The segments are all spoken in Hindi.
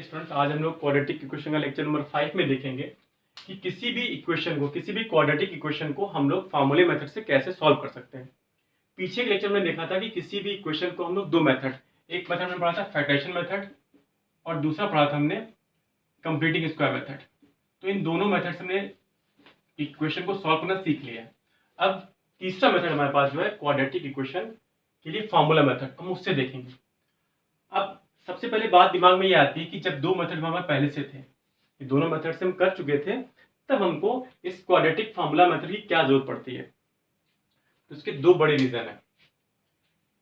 स्टूडेंट्स, आज हम लोग क्वाड्रेटिक इक्वेशन का लेक्चर नंबर 5 में देखेंगे कि किसी भी क्वाड्रेटिक इक्वेशन को हम लोग फार्मूले मेथड से कैसे सॉल्व कर सकते हैं। पीछे के लेक्चर में देखा था कि किसी भी इक्वेशन को हम लोग दो मेथड, एक मेथड में पढ़ा था फैक्टराइजेशन मेथड और दूसरा पढ़ा था हमने कंप्लीटिंग स्क्वायर मेथड। तो इन दोनों मेथड से हमने इक्वेशन को सॉल्व करना सीख लिया। अब तीसरा मेथड हमारे पास जो है क्वाड्रेटिक इक्वेशन के लिए फार्मूला मेथड, हम उससे देखेंगे। अब सबसे पहले बात दिमाग में ये आती है कि जब दो मेथड हमारे पहले से थे, ये दोनों मेथड से हम कर चुके थे, तब हमको इस क्वाड्रेटिक फार्मूला मेथड की क्या जरूरत पड़ती है। तो इसके दो बड़े रीजन है।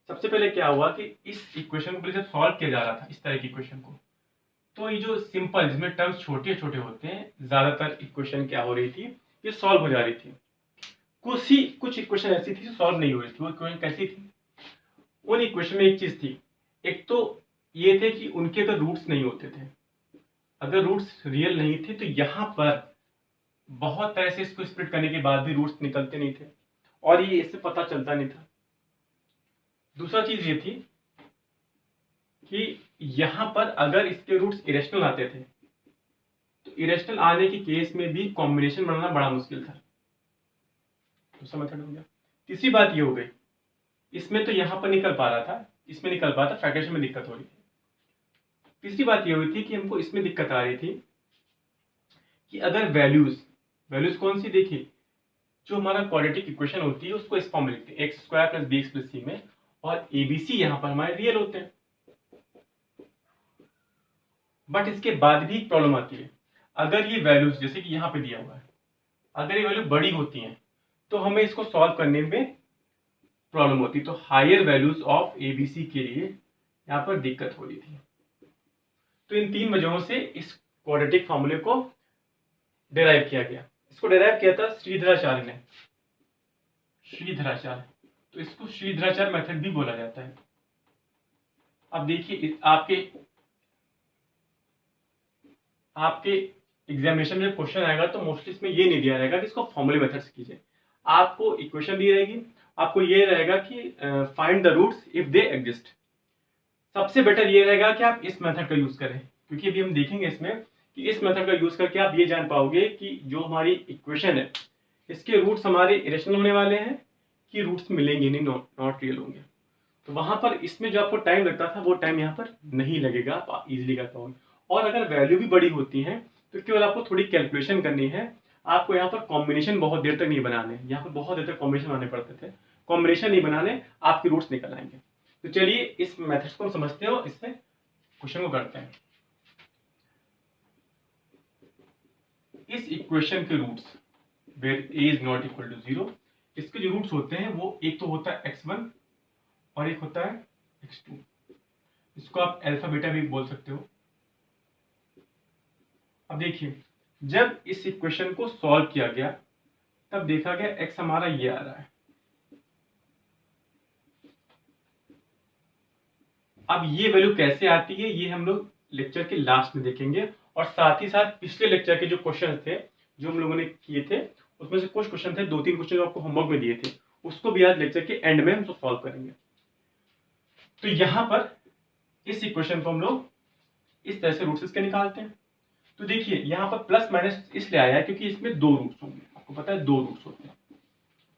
सबसे पहले क्या हुआ कि इस इक्वेशन को जब सॉल्व किया जा रहा था, इस तरह की इक्वेशन को, तो ये जो सिंपल जिसमें टर्म्स छोटे छोटे होते हैं, ज्यादातर इक्वेशन क्या हो रही थी, ये सॉल्व हो जा रही थी। कुछ इक्वेशन ऐसी थी जो सॉल्व नहीं हो रही थी। वो इक्वेशन कैसी थी? उन इक्वेशन में एक चीज थी, एक तो ये थे कि उनके अगर रूट्स नहीं होते थे, अगर रूट्स रियल नहीं थे, तो यहाँ पर बहुत तरह से इसको स्प्लिट करने के बाद भी रूट्स निकलते नहीं थे और ये इससे पता चलता नहीं था। दूसरा चीज ये थी कि यहाँ पर अगर इसके रूट्स इरेशनल आते थे, तो इरेशनल आने के केस में भी कॉम्बिनेशन बनाना बड़ा मुश्किल था। दूसरा मेथड हो गया। तीसरी बात ये हो गई, इसमें तो यहाँ पर निकल पा रहा था, इसमें निकल पा रहा था, फैक्टराइजेशन में दिक्कत हो रही थी। तीसरी बात ये हुई थी कि हमको इसमें दिक्कत आ रही थी कि अगर वैल्यूज कौन सी, देखिए जो हमारा क्वाड्रेटिक इक्वेशन होती है उसको इस फॉर्म में लिखते हैं, x square plus B x plus c में, और एबीसी यहाँ पर हमारे रियल होते हैं। बट इसके बाद भी एक प्रॉब्लम आती है, अगर ये वैल्यूज जैसे कि यहाँ पे दिया हुआ है, अगर ये वैल्यू बड़ी होती हैं तो हमें इसको सॉल्व करने में प्रॉब्लम होती। तो हायर वैल्यूज ऑफ एबीसी के लिए यहाँ पर दिक्कत हो रही थी। तो इन तीन वजहों से इस क्वाड्रेटिक फार्मूले को डिराइव किया गया। इसको डिराइव किया था श्रीधराचार्य ने, श्रीधराचार्य। तो इसको श्रीधराचार्य मेथड भी बोला जाता है। अब देखिए आपके एग्जामिनेशन में क्वेश्चन आएगा तो मोस्टली इसमें ये नहीं दिया रहेगा कि इसको फॉर्मूले मेथड से कीजिए। आपको इक्वेशन दी रहेगी, आपको ये रहेगा कि find the roots if they exist. सबसे बेटर ये रहेगा कि आप इस मेथड का यूज करें, क्योंकि अभी हम देखेंगे इसमें कि इस मेथड का यूज करके आप ये जान पाओगे कि जो हमारी इक्वेशन है इसके रूट्स हमारे इरेशनल होने वाले हैं कि रूट्स मिलेंगे नहीं, नॉट रियल होंगे। तो वहां पर इसमें जो आपको टाइम लगता था वो टाइम यहाँ पर नहीं लगेगा, आप इजिली कर पाओगे। और अगर वैल्यू भी बड़ी होती है तो केवल आपको थोड़ी कैलकुलेशन करनी है। आपको यहाँ पर कॉम्बिनेशन बहुत देर तक नहीं बनाने, यहाँ पर बहुत देर तक कॉम्बिनेशन बनाने पड़ते थे, कॉम्बिनेशन नहीं बनाने, आपके रूट्स निकल आएंगे। तो चलिए इस मेथड्स को हम समझते हो, इससे क्वेश्चन को करते हैं। इस इक्वेशन के roots where a is not equal to 0, इसके जो रूट्स होते हैं वो एक तो होता है x1 और एक होता है x2। इसको आप अल्फा बीटा भी बोल सकते हो। अब देखिए, जब इस इक्वेशन को सॉल्व किया गया तब देखा गया x हमारा ये आ रहा है। अब ये वैल्यू कैसे आती है ये हम लोग लेक्चर के लास्ट में देखेंगे, और साथ ही साथ पिछले लेक्चर के जो क्वेश्चन थे जो हम लोगों ने किए थे उसमें से कुछ क्वेश्चन थे, 2-3 क्वेश्चन जो आपको होमवर्क में दिए थे, उसको भी आज लेक्चर के एंड में हम तो सॉल्व करेंगे। तो यहाँ पर इस इक्वेशन को हम लोग इस तरह से रूट्स इसके निकालते हैं। तो देखिए यहाँ पर प्लस माइनस इसलिए आया है क्योंकि इसमें दो रूट्स होंगे, आपको पता है दो रूट्स होते हैं।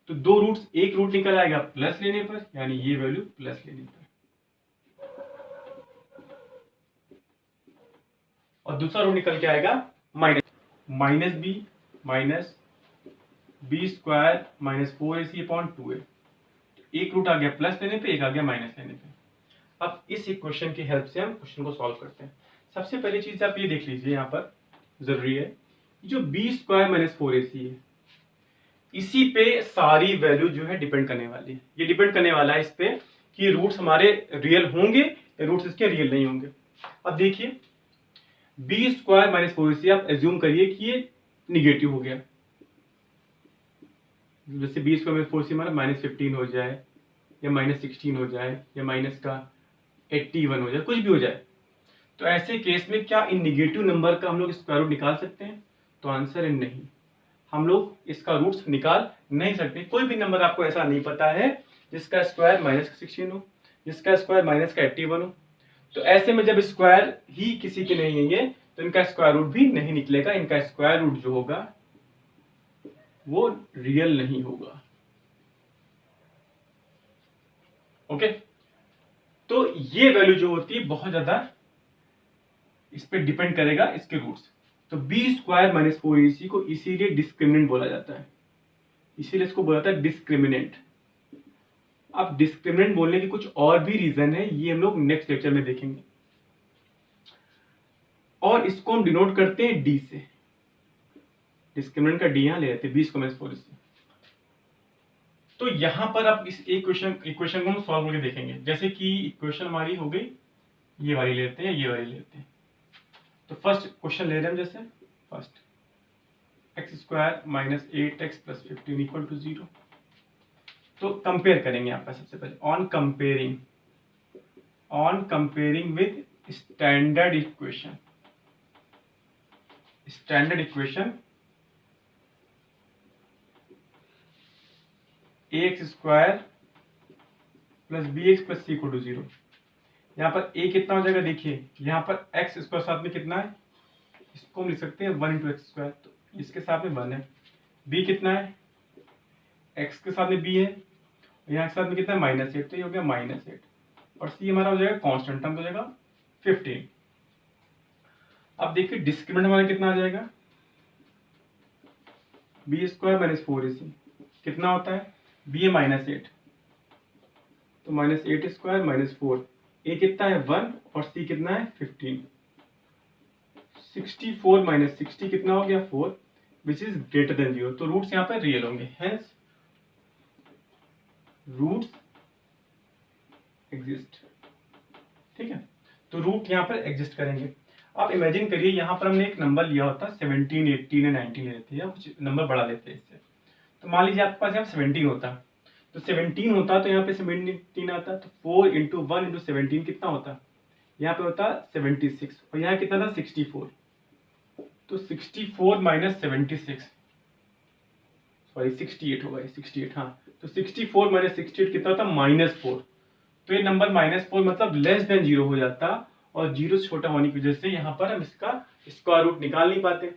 तो दो रूट्स, एक रूट निकल आएगा प्लस लेने पर, यानी ये वैल्यू प्लस लेने पर, और दूसरा रूट निकल के आएगा minus B square minus 4ac upon 2a। एक रूट आ गया प्लस लेने पे, एक आ गया माइनस लेने पे। अब इस इक्वेशन की हेल्प से हम क्वेश्चन को सॉल्व करते हैं। सबसे पहली चीज आप ये देख लीजिए, यहाँ पर जरूरी है जो बी स्क्वायर माइनस 4ac है, इसी पे सारी वैल्यू जो है डिपेंड करने वाली है। ये डिपेंड करने वाला है इस पे कि रूट्स हमारे रियल होंगे या रूट्स इसके रियल नहीं होंगे। अब देखिए बी स्क्वायर माइनस 4ac आप एज्यूम करिए कि ये निगेटिव हो गया, जैसे बी स्क्वायर माइनस 4ac हमारा -15 हो जाए या -16 हो जाए या माइनस का 81 हो जाए, कुछ भी हो जाए। तो ऐसे केस में क्या इन निगेटिव नंबर का हम लोग स्क्वायर रूट निकाल सकते हैं? तो आंसर है नहीं, हम लोग इसका रूट्स निकाल नहीं सकते। कोई भी नंबर आपको ऐसा नहीं पता है जिसका स्क्वायर -16 हो, जिसका स्क्वायर -81 हो। तो ऐसे में जब स्क्वायर ही किसी के नहीं है तो इनका स्क्वायर रूट भी नहीं निकलेगा, इनका स्क्वायर रूट जो होगा वो रियल नहीं होगा। ओके, तो ये वैल्यू जो होती है बहुत ज्यादा इस पे डिपेंड करेगा इसके रूट्स। तो बी स्क्वायर माइनस 4ac को इसीलिए डिस्क्रिमिनेंट बोला जाता है, इसीलिए इसको बोला जाता है डिस्क्रिमिनेंट। अब डिस्क्रिमिनेंट बोलने की कुछ और भी रीजन है, ये हम लोग नेक्स्ट लेक्चर में देखेंगे। और इसको हम डिनोट करते हैं डी से, डिस्क्रिमिनेंट का डी यहां ले लेते हैं, बी स्क्वायर माइनस 4ac। तो यहां पर आप इस इक्वेशन को हम सॉल्व करके देखेंगे। जैसे कि इक्वेशन हमारी हो गई, ये वाली लेते हैं, ये वाली लेते हैं। तो फर्स्ट क्वेश्चन ले रहे हैं हम, जैसे first X square minus 8x plus 15 equal to 0। तो कंपेयर करेंगे यहाँ पर सबसे पहले, on comparing with standard equation. Standard equation ax square plus bx plus c equal to 0। यहाँ पर a कितना हो जाएगा, देखिए यहाँ पर x स्क्वायर साथ में कितना है, इसको हम लिख सकते हैं 1 इंटू एक्स स्क्वायर, तो इसके साथ में 1 है। b कितना है, x के साथ में b है, यहाँ के साथ में कितना है -8, तो ये हो गया -8। और c हमारा हो जाएगा कांस्टेंट टर्म, हो जाएगा 15। अब देखिए डिस्क्रिमिनेंट हमारा कितना आ जाएगा, बी स्क्वायर माइनस 4ac कितना होता है, b है -8, तो -8 स्क्वायर माइनस 4, a कितना है 1 और c कितना है 15। 64 माइनस 60 कितना हो गया 4, विच इज ग्रेटर देन 0। तो रूट्स यहाँ पे रियल होंगे, हेंस रूट्स एग्जिस्ट। ठीक है, तो रूट यहाँ पर एग्जिस्ट करेंगे। आप इमेजिन करिए यहाँ पर हमने एक नंबर लिया होता, 17, 18 या 19 लेते हैं, कुछ नंबर बढ़ा लेते हैं इससे। तो मान लीजिए आपके पास यहाँ 17 होता, तो 17 होता तो यहाँ पे 17 आता, तो 4 इंटू 1 इंटू 17 कितना होता, यहाँ पे होता 76, और यहाँ कितना था 64। तो 64 माइनस 76, सॉरी 68 होगा, 68, हाँ। तो 64 माइनस 68 कितना होता, -4। तो ये नंबर -4 मतलब लेस देन 0 हो जाता, और 0 से छोटा होने की वजह से यहाँ पर हम इसका स्क्वायर रूट निकाल नहीं पाते।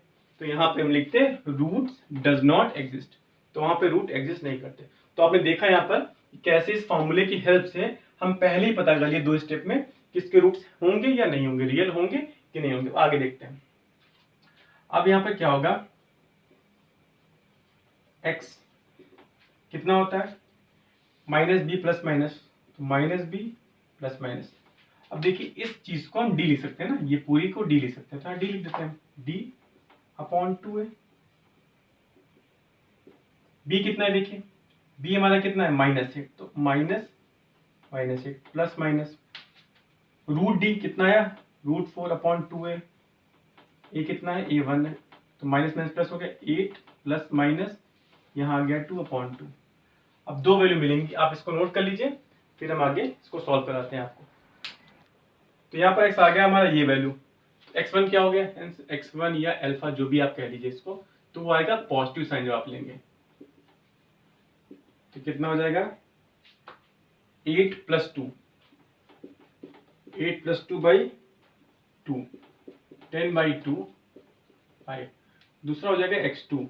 तो यहाँ पे हम लिखते रूट्स डज नॉट एग्जिस्ट, तो वहां पे रूट एग्जिस्ट नहीं करते। तो आपने देखा यहाँ पर कैसे इस फॉर्मूले की हेल्प से हम पहले ही पता कर लिए 2 स्टेप में किसके रूट्स होंगे या नहीं होंगे, रियल होंगे कि नहीं होंगे। आगे देखते हैं। अब यहाँ पे क्या होगा, x कितना होता है -b प्लस माइनस, तो -b प्लस माइनस। अब देखिए इस चीज को हम d लिख सकते हैं ना, ये पूरी को d लिख सकते हैं, तो d लिख देते हैं, d अपॉन 2 है। b कितना है, देखिए b हमारा कितना है -8, तो -8 प्लस माइनस रूट d कितना है, √4 अपॉन 2 है। a कितना है, a 1 है, तो माइनस माइनस प्लस हो गया 8 प्लस माइनस, यहाँ आ गया 2 अपॉन 2। अब 2 वैल्यू मिलेंगी, आप इसको नोट कर लीजिए, फिर हम आगे इसको सॉल्व कराते हैं आपको। तो यहाँ पर x आ गया हमारा ये वैल्यू, x1 क्या हो गया, x1 या अल्फा जो भी आप कह लीजिए इसको, तो वो आएगा पॉजिटिव साइन जो आप लेंगे। तो कितना हो जाएगा 8 प्लस 2, 8 प्लस 2 बाई 2, 10 बाई 2 5। दूसरा हो जाएगा x2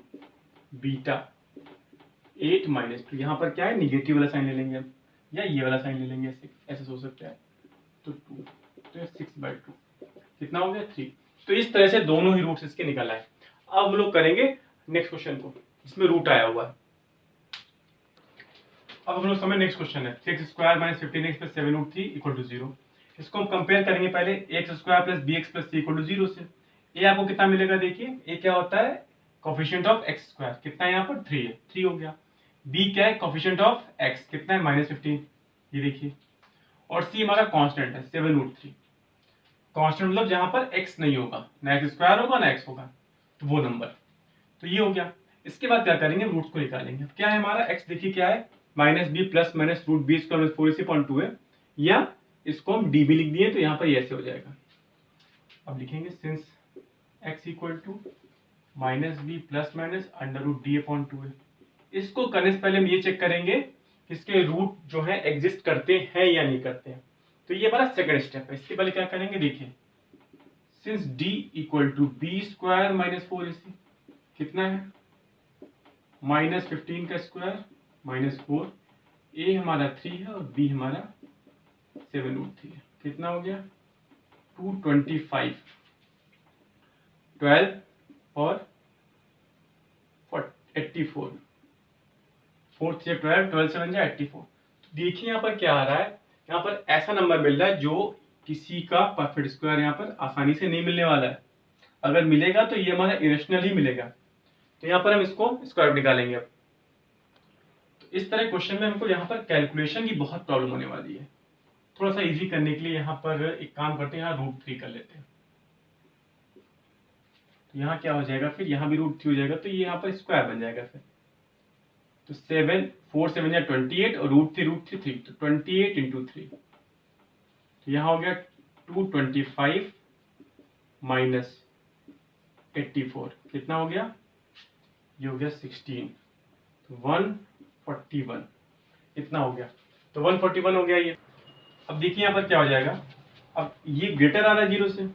बीटा 8 माइनस 2, यहाँ पर क्या है निगेटिव वाला साइन ले लेंगे हम, या ये वाला साइन ले लेंगे, ऐसे सोच सकते हैं। तो 2, तो 6 बाई 2 कितना हो गया 3। तो इस तरह से दोनों ही रूट्स इसके निकल आए। अब हम लोग करेंगे नेक्स्ट क्वेश्चन को जिसमें रूट आया हुआ है। अब हम लोग समय नेक्स्ट क्वेश्चन है, 6 square minus 15x plus 7√3 equal to 0। इसको हम कंपेयर करेंगे पहले x square plus bx plus c equal to 0 से। ए आपको कितना मिलेगा, देखिए ए क्या होता है कोफिशिएंट ऑफ x स्क्वायर, कितना है यहाँ पर 3 है, 3 हो गया। b क्या है कोफिशिएंट ऑफ x, कितना है -15, ये देखिए। और c हमारा कांस्टेंट है 7√3। कांस्टेंट मतलब जहां पर x नहीं होगा, ना x स्क्वायर होगा ना x होगा, तो वो नंबर। तो ये हो गया। इसके बाद क्या करेंगे, रूट्स को निकालेंगे। क्या है हमारा x, देखिए क्या है -b plus minus √b square plus 4ac/2 है, या इसको हम d भी लिख दिए तो यहाँ पर ये ऐसे हो जाएगा। अब लिखेंगे since x equal to -b plus minus √d/2 है। इसको करने से पहले हम ये चेक करेंगे कि इसके रूट जो है एग्जिस्ट करते हैं या नहीं करते हैं। तो ये हमारा सेकंड स्टेप है। इसके पहले क्या करेंगे, देखिए since d equal to B square minus 4ac, कितना है -15 का स्क्वायर -4, a हमारा 3 है और b हमारा 7√3 है। कितना हो गया 225, 12 और 84, 4 3 12, 12 7 जा 84। देखिए यहाँ पर क्या आ रहा है, यहाँ पर ऐसा नंबर मिल रहा है जो किसी का परफेक्ट स्क्वायर यहाँ पर आसानी से नहीं मिलने वाला है। अगर मिलेगा तो ये हमारा इरेशनल ही मिलेगा। तो यहाँ पर हम इसको स्क्वायर रूट निकालेंगे। अब तो इस तरह क्वेश्चन में हमको यहाँ पर कैलकुलेशन की बहुत प्रॉब्लम होने वाली है। थोड़ा सा इजी करने के लिए यहाँ पर एक काम करते हैं, यहाँ √3 कर लेते हैं। तो यहाँ क्या हो जाएगा, फिर यहाँ भी √3 हो जाएगा, तो ये यहाँ पर स्क्वायर बन जाएगा। फिर तो 7 4 7 या 28 और √3 3, तो 28 × 3, तो यहाँ हो गया 225 माइनस 84, कितना हो गया, ये हो गया 16, तो 141, इतना हो गया। तो 141 हो गया ये। अब देखिए यहाँ पर क्या हो जाएगा, अब ये ग्रेटर आ रहा है 0 से,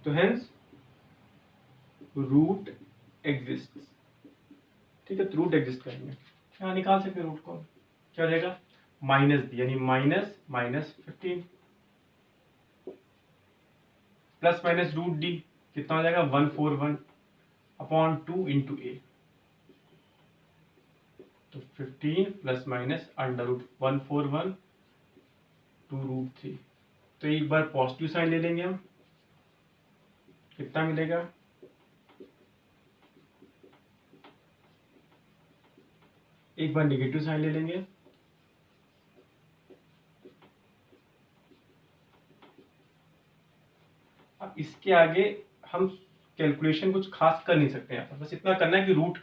तो हेंस रूट एग्जिस्ट। ठीक है, तो रूट एग्जिस्ट करेंगे, यहाँ निकाल सकते रूट को, क्या हो जाएगा -b यानी -15 प्लस माइनस √d, कितना हो जाएगा 141 अपॉन 2 × a, तो 15 प्लस माइनस √141 2√3। तो एक बार पॉजिटिव साइन ले लेंगे हम, कितना मिलेगा, एक बार नेगेटिव साइन ले लेंगे, अब इसके आगे हम कैलकुलेशन कुछ खास कर नहीं सकते यहाँ पर, बस इतना करना है कि रूट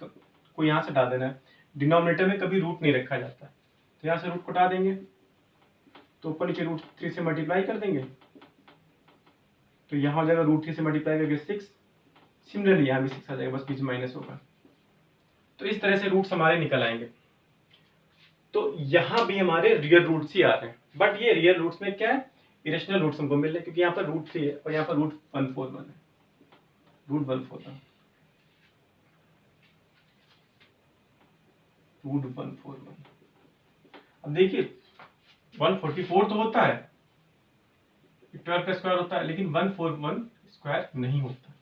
को यहाँ से हटा देना है। डिनोमिनेटर में कभी रूट नहीं रखा जाता, तो यहाँ से रूट को हटा देंगे, तो ऊपर नीचे √3 से मल्टीप्लाई कर देंगे, तो यहाँ हो जाएगा √3 से मल्टीप्लाई करके 6, सिमिलरली यहाँ भी 6 आ जाएगा, बस बीच माइनस होगा। तो इस तरह से रूट्स हमारे निकल आएंगे। तो यहाँ भी हमारे रियल रूट्स ही आ रहे हैं, बट ये रियल रूट्स में क्या है, इरेशनल रूट्स हमको मिल रहे हैं, क्योंकि यहाँ पर √3 है और यहाँ पर √141 है, √141 √141। अब देखिए 144 तो होता है, 12 का स्क्वायर होता है, लेकिन 141 स्क्वायर नहीं होता।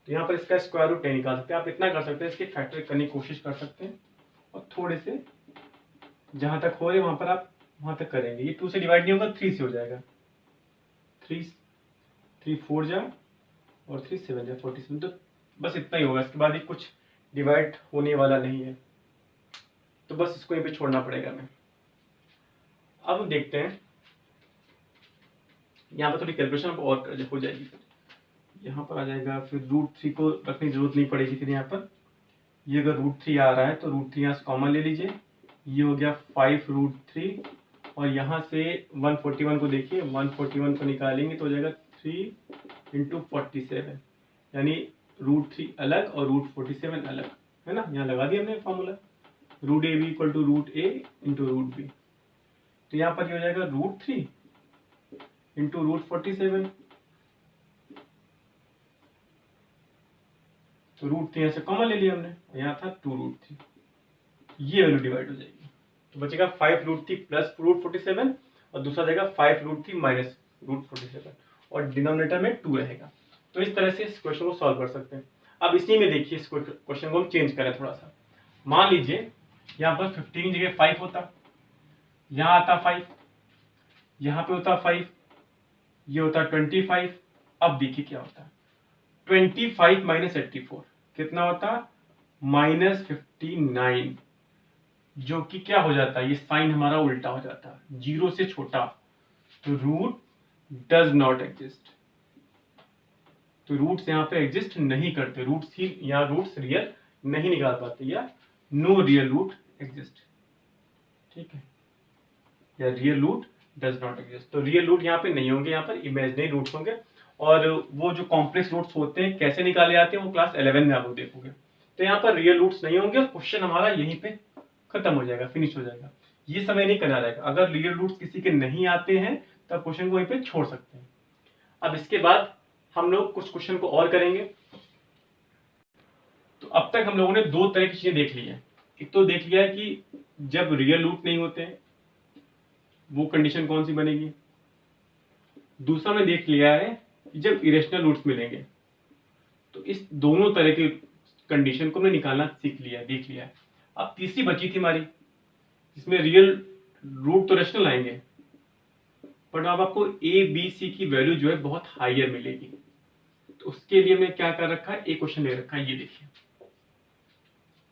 तो यहाँ पर इसका स्क्वायर रूट नहीं निकाल सकते। आप इतना कर सकते हैं, इसके फैक्टर करने की कोशिश कर सकते हैं, और थोड़े से जहां तक हो रहे वहां पर आप वहां तक करेंगे। ये 2 से डिवाइड नहीं होगा, 3 से हो जाएगा, 3 4 जा और 3 7 जा 47, तो बस इतना ही होगा। इसके बाद ये कुछ डिवाइड होने वाला नहीं है, तो बस इसको यहीं पे छोड़ना पड़ेगा हमें। अब हम देखते हैं, यहाँ पर थोड़ी कैलकुलेशन और हो जाएगी, यहाँ पर आ जाएगा, फिर √3 को रखने की जरूरत नहीं पड़ेगी। फिर यहाँ पर ये अगर √3 आ रहा है तो √3 यहाँ से कॉमन ले लीजिए, ये हो गया 5√3, और यहाँ से 141 को देखिए, 141 को निकालेंगे तो हो जाएगा 3 × 47, यानी √3 अलग और √47 अलग, है ना। यहाँ लगा दिया हमने formula, √ab equal to √a × √b। तो यहाँ पर ये हो जाएगा √3 × √47, तो √3 यहाँ से कॉमन ले लिया हमने, यहाँ था 2√3, ये वैल्यू डिवाइड हो जाएगी, तो बचेगा 5√3 प्लस √47, और दूसरा जाएगा 5√3 माइनस √47, और डिनोमिनेटर में 2 रहेगा। तो इस तरह से इस क्वेश्चन को सॉल्व कर सकते हैं। अब इसी में देखिए, इस क्वेश्चन को हम चेंज करें थोड़ा सा। मान लीजिए यहाँ पर 15 की जगह 5 होता, यहाँ आता 5, यहाँ पे होता 5, ये होता 25। अब देखिए क्या होता है, 25 माइनस 84 कितना होता, -59, जो कि क्या हो जाता है, ये साइन हमारा उल्टा हो जाता है, 0 से छोटा, तो रूट डज नॉट एग्जिस्ट। तो रूट्स यहाँ पे एग्जिस्ट नहीं करते, रूट्स ही यहाँ रूट्स रियल नहीं निकाल पाते, या नो रियल रूट एग्जिस्ट, ठीक है, या real root does not exist. तो रियल रूट यहाँ पे नहीं होंगे, यहाँ पर इमेजिनरी रूट्स होंगे। और वो जो कॉम्प्लेक्स रूट्स होते हैं कैसे निकाले जाते हैं वो क्लास 11 में आप लोग देखोगे। तो यहाँ पर रियल रूट्स नहीं होंगे और क्वेश्चन हमारा यहीं पे खत्म हो जाएगा, फिनिश हो जाएगा। ये समय नहीं करना रहेगा। अगर रियल रूट्स किसी के नहीं आते हैं तो आप क्वेश्चन को वहीं पे छोड़ सकते हैं। अब इसके बाद हम लोग कुछ क्वेश्चन को और करेंगे। तो अब तक हम लोगों ने दो तरह की चीजें देख ली है। एक तो देख लिया है कि जब रियल रूट नहीं होते हैं वो कंडीशन कौन सी बनेगी। दूसरा में देख लिया है कि जब इरेशनल रूट्स मिलेंगे। तो इस दोनों तरह के कंडीशन को हमने निकालना सीख लिया है, देख लिया है। अब तीसरी बची थी हमारी, जिसमें रियल रूट तो रेशनल आएंगे, बट अब आपको ए बी सी की वैल्यू जो है बहुत हायर मिलेगी। तो उसके लिए हमने क्या कर रखा है, एक क्वेश्चन ले रखा है, ये देखिए।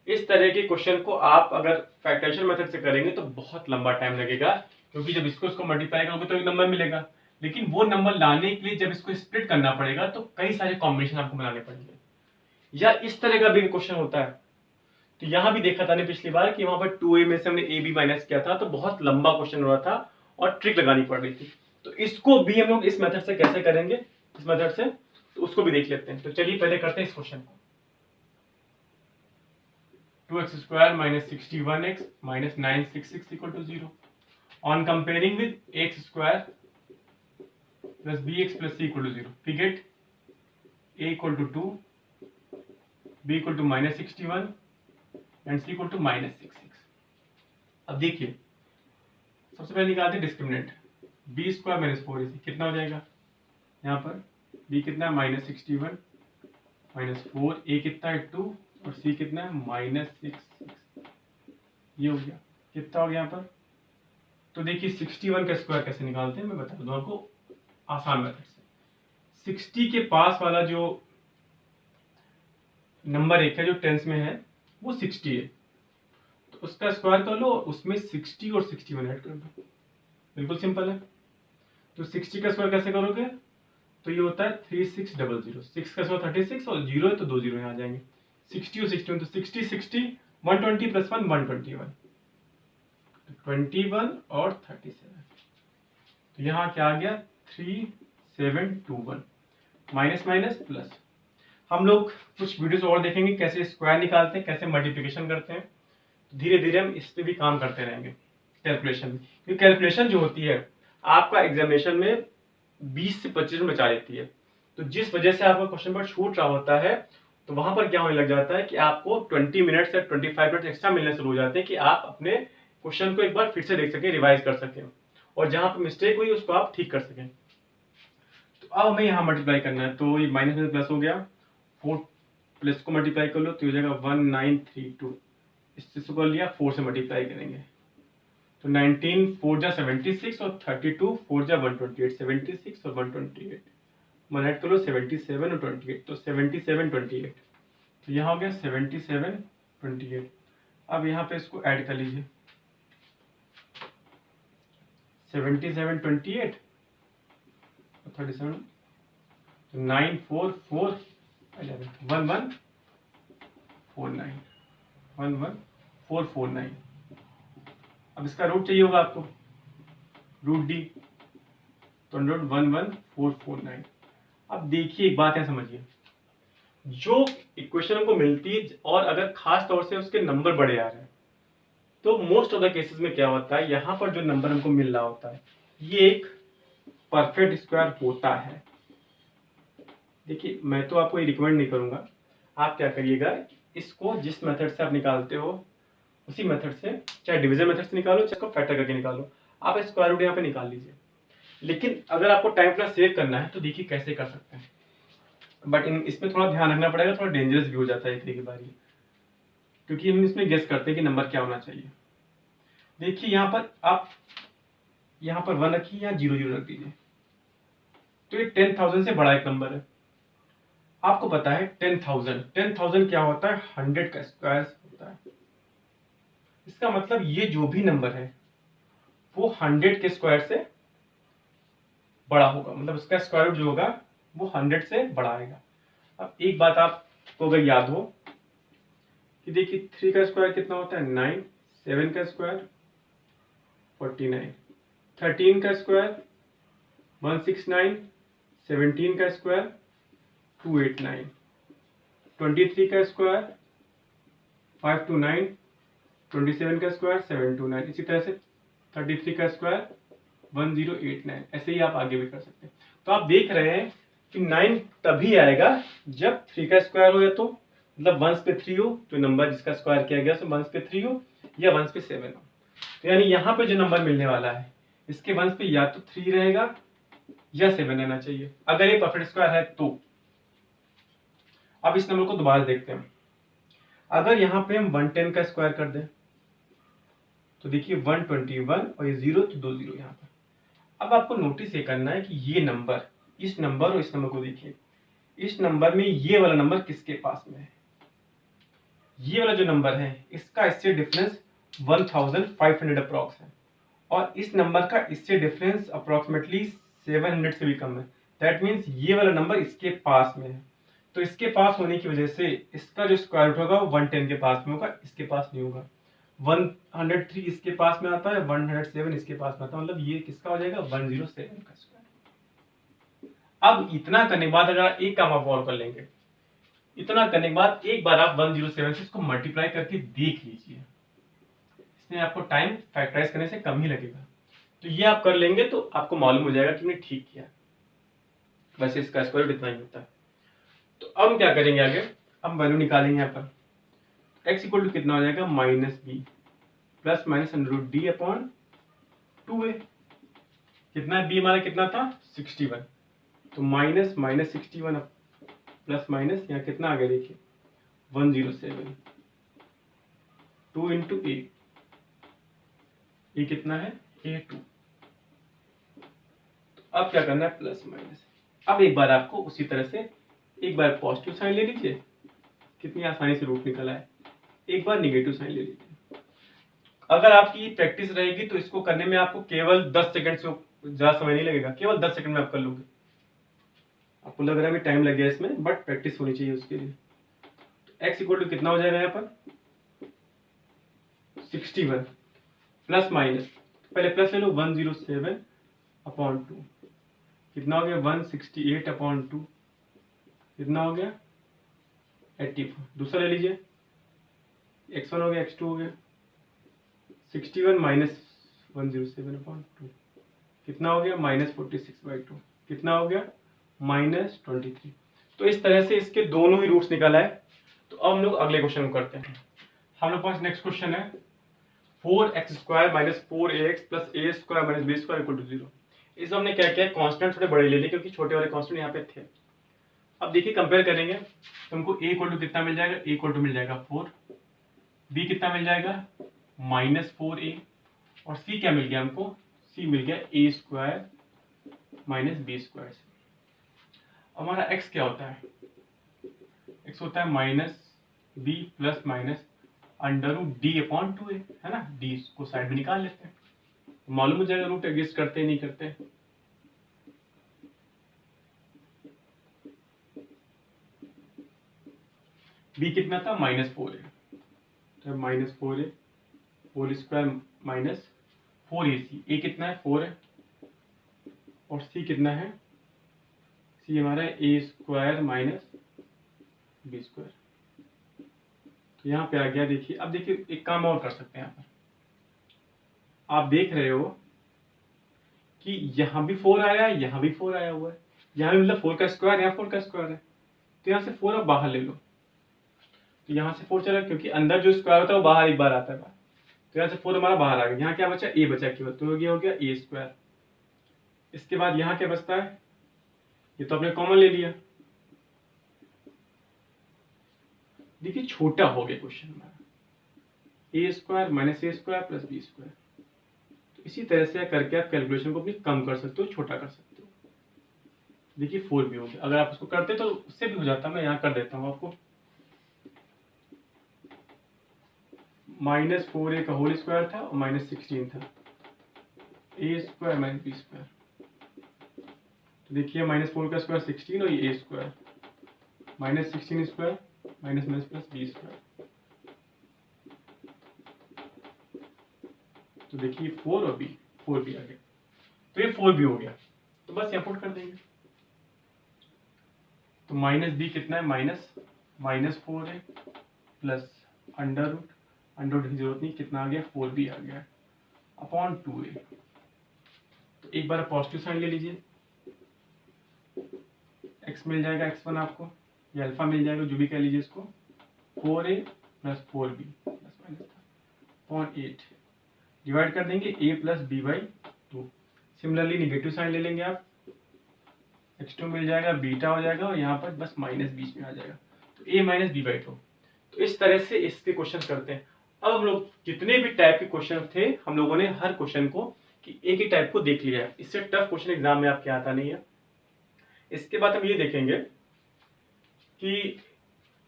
इस तरह के क्वेश्चन को आप अगर फैक्टराइजेशन मेथड से करेंगे तो बहुत लंबा टाइम लगेगा, क्योंकि जब इसको मल्टीप्लाई करोगे तो एक नंबर मिलेगा, लेकिन वो नंबर लाने के लिए जब इसको स्प्लिट करना पड़ेगा तो कई सारे कॉम्बिनेशन आपको बनाने पड़ेंगे। या इस तरह का भी क्वेश्चन होता है। तो यहां भी देखा था ने पिछली बार कि वहां पर 2a में से हमने a b माइनस किया था, तो बहुत लंबा क्वेश्चन हो रहा था और ट्रिक लगानी पड़ रही थी। तो इसको भी हम लोग इस मेथड से कैसे करेंगे, इस मेथड से, तो उसको भी देख लेते हैं। तो चलिए पहले करते हैं इस क्वेश्चन को। 2x square minus 61x minus 966 equal to 0. On comparing with x square plus bx plus c equal to 0, we get a equal to 2, b equal to minus 61 and c equal to minus 66. अब देखिए, सबसे पहले निकालते हैं discriminant. b square minus 4ac कितना हो जाएगा, यहाँ पर b कितना है माइनस 61 माइनस 4, a कितना है 2 और c कितना है माइनस 6। ये हो गया, कितना हो गया यहाँ पर। तो देखिए 61 का स्क्वायर कैसे निकालते हैं, मैं बता दूं आपको आसान मेथड से। 60 के पास वाला जो नंबर एक है जो टेंस में है वो 60 है, तो उसका स्क्वायर कर लो, उसमें 60 और 61 ऐड कर दो, बिल्कुल सिंपल है। तो 60 का स्क्वायर कैसे करोगे, तो ये होता है 3600। 6 का स्क्वायर 36 और 0 है तो 2 जीरो यहाँ आ जाएंगे। 60 और 61 तो 60 60 120 प्लस 1 121, 21 और 37। तो यहाँ क्या आ गया 3721। Minus minus plus. हम लोग कुछ वीडियोस और देखेंगे कैसे स्क्वायर निकालते हैं, कैसे मल्टीप्लिकेशन करते हैं। तो धीरे धीरे हम इस पे भी काम करते रहेंगे कैलकुलेशन में, क्योंकि कैलकुलेशन जो होती है आपका एग्जामिनेशन में 20 से 25 में बचा लेती है। तो जिस वजह से आपका क्वेश्चन पर छूट रहा होता है, तो वहां पर क्या होने लग जाता है कि आपको 20 मिनट से 25 मिनट एक्स्ट्रा मिलने शुरू हो जाते हैं कि आप अपने क्वेश्चन को एक बार फिर से देख सकें, रिवाइज कर सकें, और जहां पर मिस्टेक हुई उसको आप ठीक कर सकें। तो अब हमें यहाँ मल्टीप्लाई करना है, तो ये माइनस में प्लस हो गया, 4 प्लस को मल्टीप्लाई कर लो तो हो जाएगा 1932। इससे कर लिया, 4 से मल्टीप्लाई करेंगे तो 19 4 जा 76 और 32 4 जा 128, 76 और 128 मन ऐड कर लो 77 और 28, तो 77 28। तो यहाँ हो गया 77 28। अब यहाँ पे इसको ऐड कर लीजिए, 77 28 और 37, 9 4 4 11 1149 11449। अब इसका रूट चाहिए होगा आपको, रूट डी, तो 11449। अब देखिए एक बात है, समझिए, जो इक्वेशन हमको मिलती है और अगर खास तौर से उसके नंबर बड़े आ रहे हैं, तो मोस्ट ऑफ द केसेस में क्या होता है, यहाँ पर जो नंबर हमको मिल रहा होता है ये एक परफेक्ट स्क्वायर होता है। देखिए मैं तो आपको ये रिकमेंड नहीं करूंगा, आप क्या करिएगा, इसको जिस मेथड से आप निकालते हो उसी मेथड से, चाहे डिवीजन मेथड से निकालो चाहे इसको फैक्टर करके निकालो, आप स्क्वायर रूट यहाँ पे निकाल लीजिए। लेकिन अगर आपको टाइम प्लस सेव करना है तो देखिए कैसे कर सकते हैं, बट इसमें थोड़ा ध्यान रखना पड़ेगा, थोड़ा डेंजरस भी हो जाता है एक बार, क्योंकि हम इसमें गेस करते हैं कि नंबर क्या होना चाहिए। देखिए यहाँ पर आप यहाँ पर 1 रखिए या 0 0 रख दीजिए, तो ये 10,000 से बड़ा एक नंबर है। आपको पता है 10,000 क्या होता है, 100 का स्क्वायर होता है। इसका मतलब ये जो भी नंबर है वो 100 के स्क्वायर से बड़ा होगा, मतलब उसका स्क्वायर रूट जो होगा वो 100 से बड़ा आएगा। अब एक बात आपको अगर याद हो कि देखिए 3 का स्क्वायर कितना होता है 9, 7 का स्क्वायर 49, 13 का स्क्वायर 169, 17 का स्क्वायर 289, 23 का स्क्वायर 529, 27 का स्क्वायर 729, इसी तरह से 33 का स्क्वायर 1089, ऐसे ही आप आगे भी कर सकते हैं। तो आप देख रहे हैं कि 9 तभी आएगा जब 3 का स्क्वायर हो, या तो मतलब 1 पे 3 हो, तो नंबर जिसका स्क्वायर किया गया 1 पे 3 हो या 1 पे 7 हो। तो यानी यहाँ पे जो नंबर मिलने वाला है इसके 1 पे या तो 3 रहेगा या 7 रहना चाहिए, अगर ये परफेक्ट स्क्वायर है तो। अब इस नंबर को दोबारा देखते हैं। अगर यहाँ पे हम 110 का स्क्वायर कर दें तो देखिए 121 और ये 0 तो 2 0 यहाँ पर। अब आपको नोटिस ये करना है कि ये नंबर, इस नंबर और इस नंबर को देखिए, इस नंबर में ये वाला नंबर किसके पास में है। ये वाला जो नंबर है इसका इससे डिफरेंस 1500 अप्रॉक्स है, और इस नंबर का इससे डिफरेंस अप्रोक्सीमेटली 700 से भी कम है। दैट मीन्स ये वाला नंबर इसके पास में है। तो इसके पास होने की वजह से इसका जो स्क्वायर रूट होगा वो 110 के पास में होगा, इसके पास नहीं होगा। 103 इसके पास में आता है, 107 इसके पास में आता है, मतलब ये किसका हो जाएगा 107 का स्क्वायर। अब इतना करने के बाद अगर आप एक काम आप और कर लेंगे, इतना करने के बाद एक बार आप 107 से इसको मल्टीप्लाई करके देख लीजिए, इसमें आपको टाइम फैक्टराइज करने से कम ही लगेगा। तो ये आप कर लेंगे तो आपको मालूम हो जाएगा कि हमने ठीक किया, वैसे इसका स्क्वायर रूट इतना ही होता है। तो अब हम क्या करेंगे आगे, हम वैल्यू निकालेंगे यहाँ पर। x इक्वल टू कितना हो जाएगा -b plus minus under root D upon 2a। कितना है b हमारा, कितना था 61, तो माइनस माइनस 61 प्लस माइनस यहाँ कितना आ गया देखिए 107, 2 इंटू ए कितना है a2। तो अब क्या करना है प्लस माइनस। अब एक बार आपको उसी तरह से एक बार पॉजिटिव साइन ले लीजिए, कितनी आसानी से रूट निकला है। एक बार निगेटिव साइन ले लीजिए। अगर आपकी प्रैक्टिस रहेगी तो इसको करने में आपको केवल 10 सेकंड से ज्यादा समय नहीं लगेगा, केवल 10 सेकंड में आप कर लोगे। आपको लग रहा है भी टाइम लग गया इसमें, बट प्रैक्टिस होनी चाहिए उसके लिए। तो x इक्वल टू कितना हो जाएगा यहाँ पर 61 प्लस माइनस, पहले प्लस ले लो 107 अपॉन 2, कितना हो गया 168 अपॉन 2, कितना हो गया 84। दूसरा ले लीजिए, x1 हो गया x2 हो गया 61 माइनस 107 अपॉन 2, कितना हो गया -46/2, कितना हो गया -23। तो इस तरह से इसके दोनों ही रूट्स निकाला है। तो अब हम लोग अगले क्वेश्चन को करते हैं। हम लोग पास नेक्स्ट क्वेश्चन है 4x² minus 4ax plus a² minus b² equal to 0। इसमें हमने क्या किया, कांस्टेंट थोड़े बड़े ले लिए क्योंकि छोटे वाले कांस्टेंट यहाँ पे थे। अब देखिए कंपेयर करेंगे तो हमको a इक्वल टू कितना मिल जाएगा, a इक्वल टू मिल जाएगा 4, b कितना मिल जाएगा -4a, और c क्या मिल गया हमको, c मिल गया a² माइनस b²। हमारा x क्या होता है, x होता है -b plus minus under root D upon 2a, है ना। d को साइड में निकाल लेते हैं, मालूम हो जाएगा रूट एग्जिस्ट करते नहीं करते। b कितना था -4a, तो -4a whole square minus 4ac, a कितना है 4 है, और c कितना है, c हमारा a² माइनस b²। तो यहाँ पे आ गया। देखिए अब देखिए एक काम और कर सकते हैं, यहाँ पर आप देख रहे हो कि यहाँ भी 4 आया है, यहाँ भी 4 आया हुआ है, यहाँ भी मतलब 4 का स्क्वायर, यहाँ 4 का स्क्वायर है। तो यहाँ से 4 आप बाहर ले लो, तो यहाँ से 4 चला, क्योंकि अंदर जो स्क्वायर होता है वो बाहर एक बार आता है। तो यहाँ से 4 हमारा बाहर आ गया। यहाँ क्या बचा, a बचा केवल, तो हो गया a²। इसके बाद यहाँ क्या बचता है, ये तो आपने कॉमन ले लिया। देखिए छोटा हो गया क्वेश्चन हमारा, a² minus a² plus b²। तो इसी तरह से करके आप कैलकुलेशन को अपनी कम कर सकते हो, छोटा कर सकते हो। देखिए 4 भी हो गया। अगर आप इसको करते तो उससे भी हो जाता, मैं यहाँ कर देता हूँ आपको। -4a का होल स्क्वायर था और -16 था, a² माइनस b²। तो देखिए -4 का स्क्वायर 16 और ये a² -16² minus minus plus b²। तो देखिए 4 और b, 4 भी आ गया, तो ये 4 भी हो गया। तो बस यहाँ पुट कर देंगे। तो -b कितना है, -4 है प्लस अंडर रूट की जरूरत नहीं, कितना आ गया 4b आ गया अपॉन 2a। तो तो एक बार पॉजिटिव साइन ले लीजिए, x मिल जाएगा x1 आपको, ये अल्फा मिल जाएगा, जो भी कह लीजिए इसको, 4a plus 4b plus minus 0.8 divide कर देंगे a plus B by 2। Similarly negative sign ले लेंगे आप, x2 मिल जाएगा, बीटा हो जाएगा और यहाँ पर बस माइनस बीच में आ जाएगा, तो a माइनस बी बाई 2। तो इस तरह से इसके क्वेश्चन करते हैं। अब हम लोग जितने भी टाइप के क्वेश्चन थे, हम लोगों ने हर क्वेश्चन को कि एक ही टाइप को देख लिया है। इससे टफ क्वेश्चन एग्जाम में आपके आता नहीं है। इसके बाद हम ये देखेंगे कि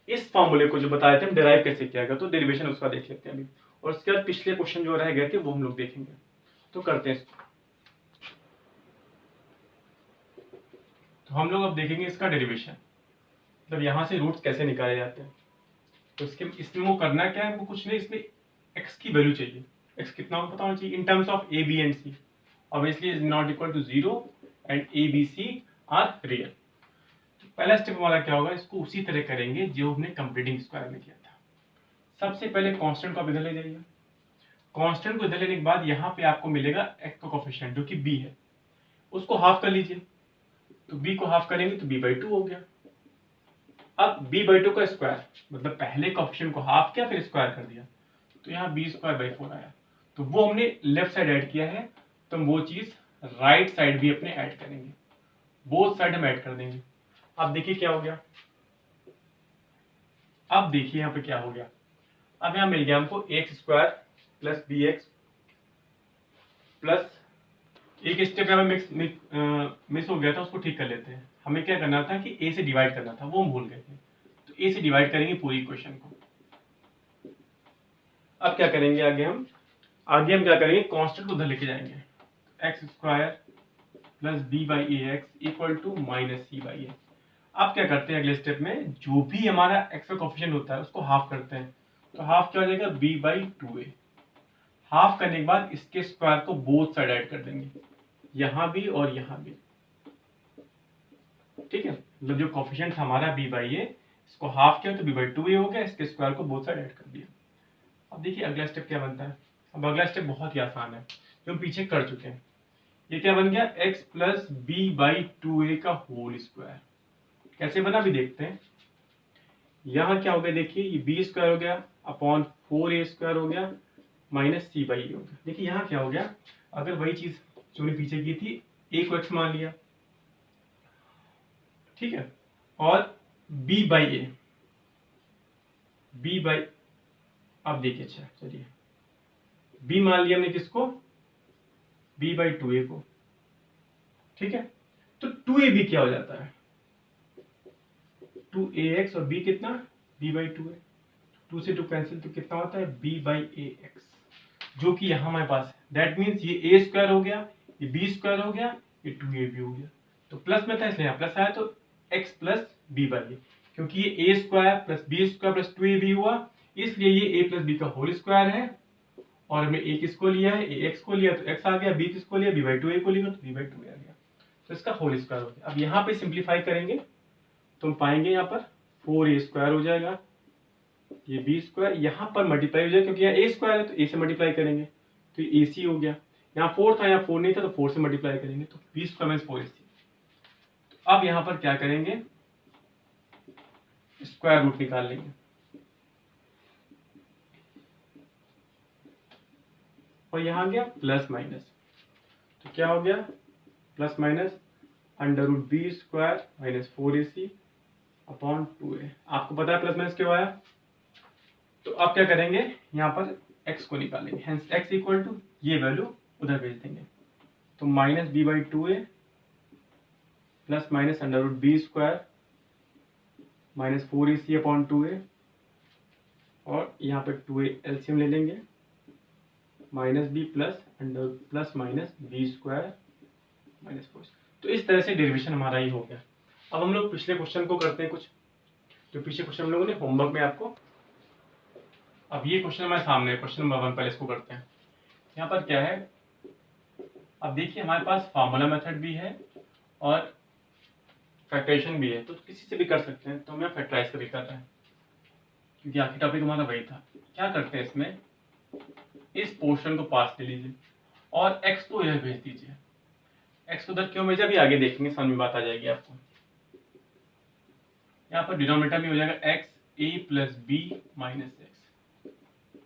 इस फॉर्मूले को जो बताए थे हम डिराइव कैसे किया गया, तो डेरिवेशन उसका देख लेते हैं अभी, और उसके बाद पिछले क्वेश्चन जो रह गए थे वो हम लोग देखेंगे। तो करते हैं इसको। तो हम लोग अब देखेंगे इसका डेरिवेशन, मतलब यहाँ से रूट्स कैसे निकाले जाते हैं। तो इसमें वो करना क्या है, वो कुछ नहीं, इसमें x की वैल्यू चाहिए। x कितना पता होना चाहिए in terms of a b and c, obviously is not equal to 0 and a b c are real. तो पहला स्टेप हमारा क्या होगा, इसको उसी तरह करेंगे जो हमने कंप्लीटिंग स्क्वायर में किया था। सबसे पहले कांस्टेंट को आप इधर ले जाइए, कांस्टेंट को इधर लेने के बाद यहाँ पे आपको मिलेगा x का कोफिशिएंट जो कि b है, उसको हाफ कर लीजिए। तो b को हाफ करेंगे तो b बाई 2 हो गया। अब b बाई 2 का स्क्वायर, मतलब पहले कोफिशिएंट को हाफ किया फिर स्क्वायर कर दिया, तो यहाँ b स्क्वायर बाई 4 आया। तो वो हमने लेफ्ट साइड ऐड किया है, तो हम वो चीज राइट साइड भी अपने ऐड करेंगे, बोथ साइड हम ऐड कर देंगे। अब देखिए क्या हो गया, अब देखिए यहाँ पे क्या हो गया। अब यहाँ मिल गया हमको X square plus B x plus, एक स्टेप यहाँ मिस हो गया था, उसको ठीक कर लेते हैं। हमें क्या करना था कि a से डिवाइड करना था, वो हम भूल गए थे। तो a से डिवाइड करेंगे पूरी इक्वेशन को। अब क्या करेंगे आगे हम क्या करेंगे, कांस्टेंट को उधर लेके जाएंगे, x square plus B by a x equal to minus c by a. अब क्या करते हैं अगले स्टेप में, जो भी हमारा एक्स का कोफिशिएंट होता है उसको हाफ करते हैं। तो हाफ क्या हो जाएगा, बी बाई 2a। हाफ करने के बाद इसके स्क्वायर को बोथ साइड ऐड कर देंगे, यहां भी और यहां भी। ठीक है, मतलब जो कोफिशिएंट हमारा b बाई ए, इसको हाफ किया तो b बाई 2a हो गया, इसके स्क्वायर को बोथ साइड ऐड कर दिया। अब देखिए अगला स्टेप क्या बनता है। अब अगला स्टेप बहुत ही आसान है, जो हम पीछे कर चुके हैं। ये क्या बन गया, x plus B by 2a का होल स्क्वायर। कैसे बना भी देखते हैं। यहाँ क्या हो गया, देखिए ये b स्क्वायर हो गया अपॉन 4a स्क्वायर हो गया माइनस सी बाई ए हो गया। देखिए यहाँ क्या हो गया, अगर वही चीज जो हमने पीछे की थी, a को x मान लिया, ठीक है, और b by A, b by, अब देखिए, अच्छा चलिए, b मान लिया हमने किसको, b बाई 2a को, ठीक है। तो 2ab क्या हो जाता है, 2ax और b कितना, b बाई 2a, 2 से 2 कैंसिल, तो कितना होता है b बाई ax, जो कि यहाँ हमारे पास है। दैट मीन्स ये a स्क्वायर हो गया, ये b स्क्वायर हो गया, ये 2ab हो गया। तो प्लस में था इसलिए यहाँ प्लस आया, तो x प्लस b बाई ए, क्योंकि ये a square plus b square plus 2ab हुआ, इसलिए ये a प्लस b का होल स्क्वायर है। और हमने a किसको लिया है, a x को लिया तो x आ गया, b किसको लिया, b बाई 2a को लिया तो b बाई 2a आ गया, तो इसका होल स्क्वायर हो गया। अब यहाँ पे सिंप्लीफाई करेंगे तो हम पाएंगे यहाँ पर 4a स्क्वायर हो जाएगा, ये b स्क्वायर यहाँ पर मल्टीप्लाई हो जाएगा, क्योंकि यहाँ a स्क्वायर है तो a से मल्टीप्लाई करेंगे तो ये ac हो गया। यहाँ 4 था, यहाँ 4 नहीं था तो 4 से मल्टीप्लाई करेंगे तो b स्क्वायर माइनस 4ac। तो अब यहाँ पर क्या करेंगे, स्क्वायर रूट निकाल लेंगे। और यहाँ गया प्लस माइनस, तो क्या हो गया, plus minus under root B square minus 4ac upon 2a। आपको पता है प्लस माइनस क्यों आया। तो अब क्या करेंगे, यहाँ पर x को निकालेंगे, हेंस x इक्वल टू ये वैल्यू उधर भेज देंगे, तो minus B by 2a plus minus under root B square minus 4ac upon 2a, और यहाँ पर 2a एलसीएम ले लेंगे, minus B plus under plus minus B square minus 4। तो इस तरह से डेरिवेशन हमारा ही हो गया। अब हम लोग पिछले क्वेश्चन को करते हैं, कुछ जो पिछले क्वेश्चन हम लोगों ने होमवर्क में आपको, अब ये क्वेश्चन हमारे सामने है, क्वेश्चन नंबर 1, पहले इसको करते हैं। यहाँ पर क्या है, अब देखिए हमारे पास फार्मूला मेथड भी है और फैक्टराइजेशन भी है, तो किसी से भी कर सकते हैं, तो मैं फैक्टराइज करके कर रहा है क्योंकि आखिरी टॉपिक हमारा वही था। क्या करते हैं, इसमें इस पोर्शन को पास ले लीजिए और x को इधर भेज दीजिए। एक्स को उधर क्यों भेजा अभी आगे देखेंगे, समझ में बात आ जाएगी आपको। यहाँ पर डिनोमिनेटर में हो जाएगा एक्स ए प्लस बी माइनस एक्स,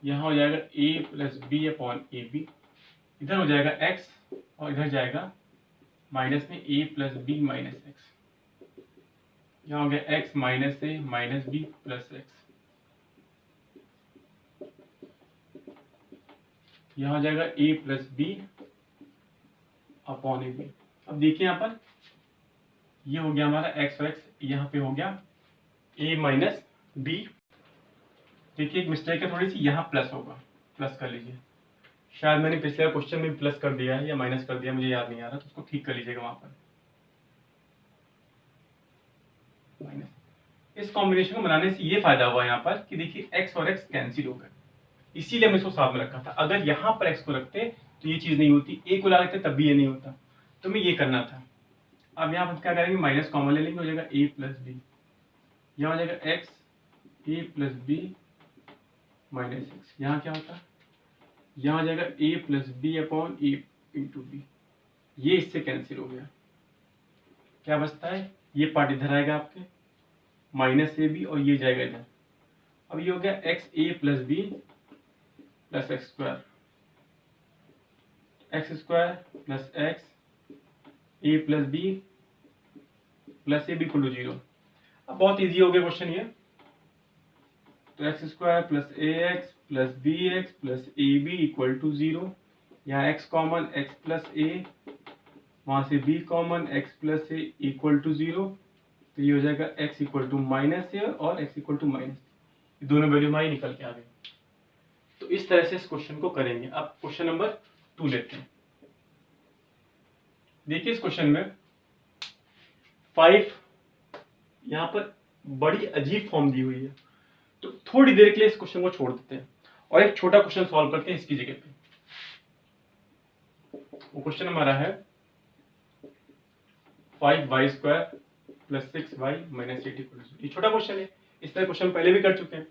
यहाँ हो जाएगा a plus b upon a b, इधर हो जाएगा एक्स और इधर जाएगा माइनस में a plus b minus x, यहाँ हो गया x minus a minus B plus x, यहाँ हो जाएगा a plus b upon a b. अब देखिए यहाँ पर ये हो गया हमारा एक्स और एक्स, यहाँ पे हो गया ए माइनस बी। देखिए एक मिस्टेक है थोड़ी सी, यहाँ प्लस होगा, प्लस कर लीजिए, शायद मैंने पिछले क्वेश्चन में प्लस कर दिया है या माइनस कर दिया, मुझे याद नहीं आ रहा, तो उसको ठीक कर लीजिएगा वहां पर माइनस। इस कॉम्बिनेशन को बनाने से ये फायदा हुआ यहाँ पर कि देखिए एक्स और एक्स कैंसिल हो गए, इसीलिए मैं इसको साथ में रखा था। अगर यहाँ पर एक्स को रखते तो ये चीज नहीं होती, ए को ला लेते तब भी ये नहीं होता, तो मैं ये करना था। अब यहाँ पर क्या करेंगे, माइनस कॉमन ले लेंगे, हो जाएगा ए प्लस बी, यहाँ हो जाएगा एक्स ए प्लस बी माइनस एक्स, यहाँ क्या होता है, यहाँ आ जाएगा a plus b upon A into B, ये इससे कैंसिल हो गया, क्या बचता है, ये पार्ट इधर आएगा आपके माइनस ए बी और ये जाएगा इधर। अब ये हो गया X A plus B plus X square, X square plus X A plus B plus A B equal to 0। अब बहुत इजी हो गया क्वेश्चन ये, तो X square plus A X plus B x plus A B equal to 0, यहाँ X common X plus A, वहां से B common X plus A equal to 0, तो ये हो जाएगा एक्स इक्वल टू माइनस ए और एक्स इक्वल टू माइनस, ये दोनों वैल्यू हमारी निकल के आ गई। तो इस तरह से इस क्वेश्चन को करेंगे। अब क्वेश्चन नंबर 2 लेते हैं। देखिए इस क्वेश्चन में 5 यहाँ पर बड़ी अजीब फॉर्म दी हुई है, तो थोड़ी देर के लिए इस क्वेश्चन को छोड़ देते हैं और एक छोटा क्वेश्चन सॉल्व करते हैं इसकी जगह पे। वो क्वेश्चन हमारा है 5y square plus 6y minus 8 equal to 0। ये छोटा क्वेश्चन है, इस तरह क्वेश्चन पहले भी कर चुके हैं।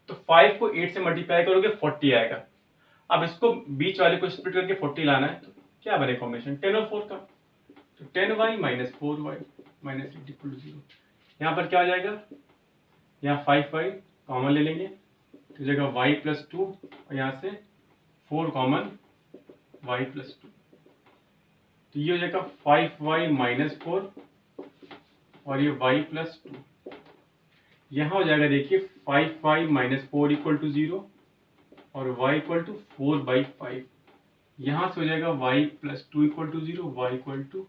तो 5 को 8 से मल्टीप्लाई करोगे 40 आएगा। अब इसको बीच वाले को स्प्लिट करके 40 लाना है, तो क्या बने कॉम्बिनेशन 10 और 4 का, तो 10y minus 4y minus 8 equal to 0। यहाँ पर क्या हो जाएगा, यहाँ 5y कॉमन ले लेंगे, तो जगह y प्लस 2 और यहाँ से 4 कॉमन y प्लस 2, तो ये हो जाएगा 5y माइनस 4 और ये y प्लस 2। यहाँ हो जाएगा देखिए 5y माइनस 4 इक्वल टू 0 और y इक्वल टू 4/5। यहाँ से हो जाएगा y plus 2 equal to 0, y equal to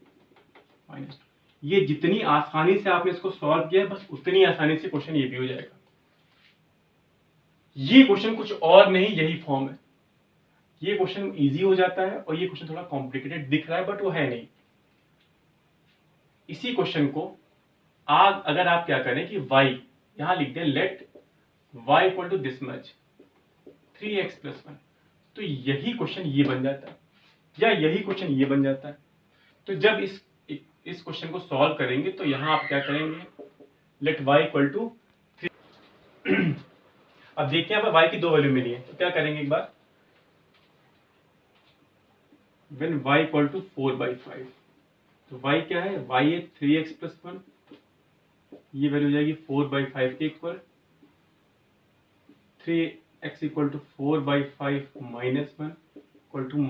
minus 2। ये जितनी आसानी से आपने इसको सॉल्व किया बस उतनी आसानी से क्वेश्चन ये भी हो जाएगा। ये क्वेश्चन कुछ और नहीं, यही फॉर्म है। ये क्वेश्चन इजी हो जाता है और ये क्वेश्चन थोड़ा कॉम्प्लिकेटेड दिख रहा है बट वो है नहीं। इसी क्वेश्चन को अगर आप क्या करें कि y यहां लिख दें, let y equal to this much 3x plus 1, तो यही क्वेश्चन ये बन जाता है या यही क्वेश्चन ये बन जाता है। तो जब इस क्वेश्चन को सॉल्व करेंगे तो यहां आप क्या करेंगे, लेट y इक्वल टू 3। अब देखिए यहाँ पर y की 2 वैल्यू मिली है, तो क्या करेंगे एक बार, when y इक्वल टू 4/5, तो y क्या है, y है 3x प्लस 1, ये वैल्यू हो जाएगी 4/5 के equal, 3x equal to 4/5 minus 1 equal to